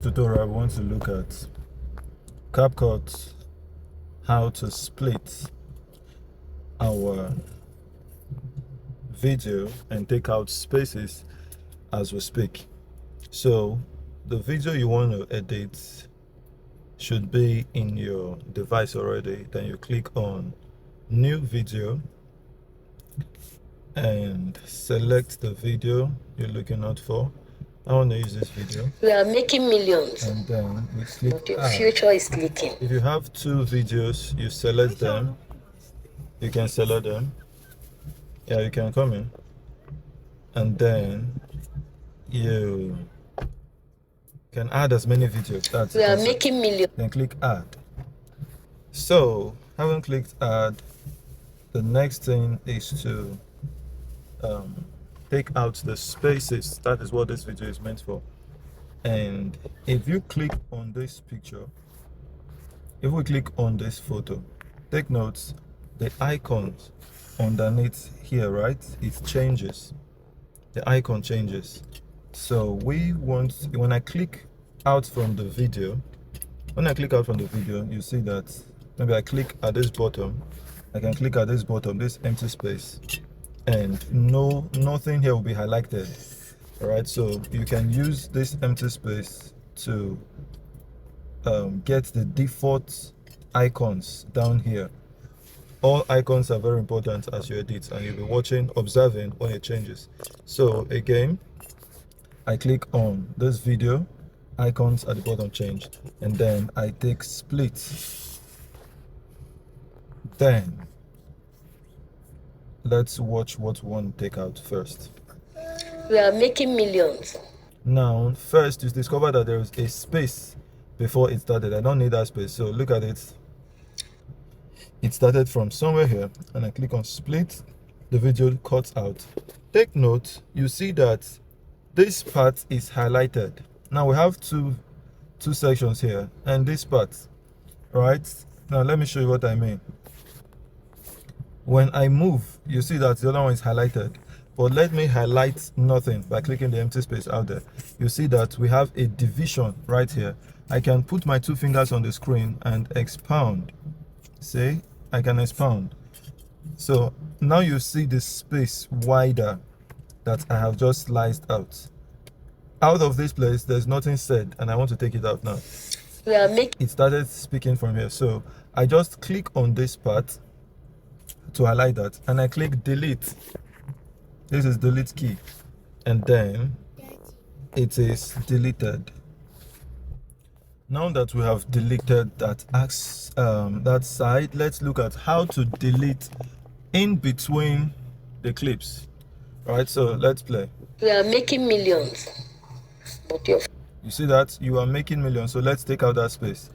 Tutorial, we want to look at CAPCUT, how to split our video and take out spaces as we speak. So the video you want to edit should be in your device already. Then you click on new video and select the video you're looking out for. I want to use this video. We are making millions. And then we click But your add. future is leaking. If you have two videos, you select them. You can select them. Yeah, you can come in. And then you can add as many videos. That's We are concept. making millions. Then click add. So, having clicked add, the next thing is to take out the spaces. That is what this video is meant for. And if you click on this picture, if we click on this photo, take note, the icons underneath here, right, it changes. The icon changes. So we want, when I click out from the video, you see that maybe I click at this bottom, I can click at this bottom, this empty space, and nothing here will be highlighted. All right, so you can use this empty space to get the default icons down here. All icons are very important as you edit, and you'll be watching, observing when it changes. So again, I click on this video, icons at the bottom change, and then I take split. Then let's watch what we want to take out first. We are making millions. Now, first you discover that there is a space before it started. I don't need that space, so look at it. It started from somewhere here, and I click on split. The video cuts out. Take note, you see that this part is highlighted. Now we have two sections here, and this part, right? Now let me show you what I mean. When I move, you see that the other one is highlighted. But let me highlight nothing by clicking the empty space out there. You see that we have a division right here. I can put my two fingers on the screen and expound. See, I can expound. So now you see the space wider that I have just sliced out. Out of this place, there's nothing said, and I want to take it out now. We are making. It started speaking from here. So I just click on this part to highlight that, and I click delete. This is delete key, and then it is deleted. Now that we have deleted that that side, let's look at how to delete in between the clips. All right, so let's play. We are making millions. But your. You see that you are making millions, so let's take out that space.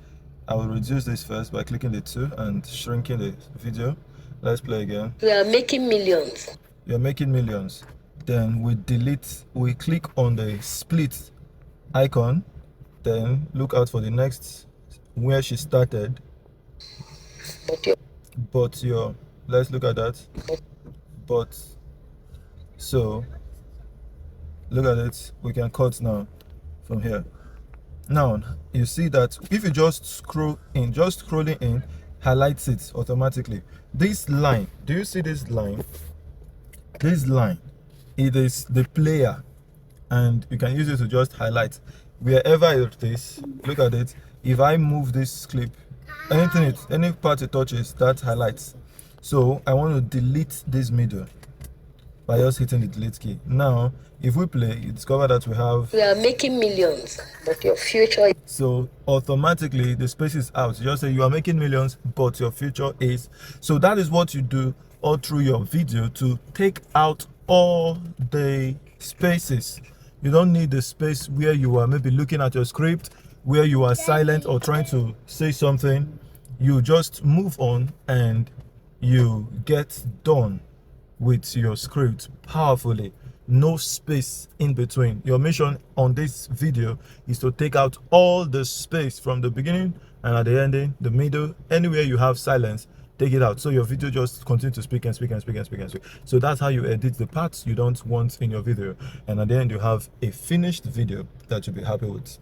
I will reduce this first by clicking the 2 and shrinking the video. Let's play again. We are making millions. You're making millions. Then we delete, we click on the split icon, then look out for the next where she started. But your let's look at that. But so look at it, we can cut now from here. Now you see that if you just scroll in, just scrolling in highlights it automatically. This line, do you see this line? This line, it is the player, and you can use it to just highlight wherever it is. Look at it. If I move this clip, any part it touches, that highlights. So I want to delete this middle by just hitting the delete key. Now if we play, you discover that we are making millions, but your future. So automatically the space is out. You just say you are making millions, but your future is. So that is what you do all through your video, to take out all the spaces. You don't need the space where you are maybe looking at your script, where you are silent or trying to say something. You just move on and you get done with your script powerfully. No space in between. Your mission on this video is to take out all the space from the beginning and at the ending, the middle, anywhere you have silence, take it out. So your video just continue to speak and speak and speak and speak and speak. So that's how you edit the parts you don't want in your video. And at the end, you have a finished video that you'll be happy with.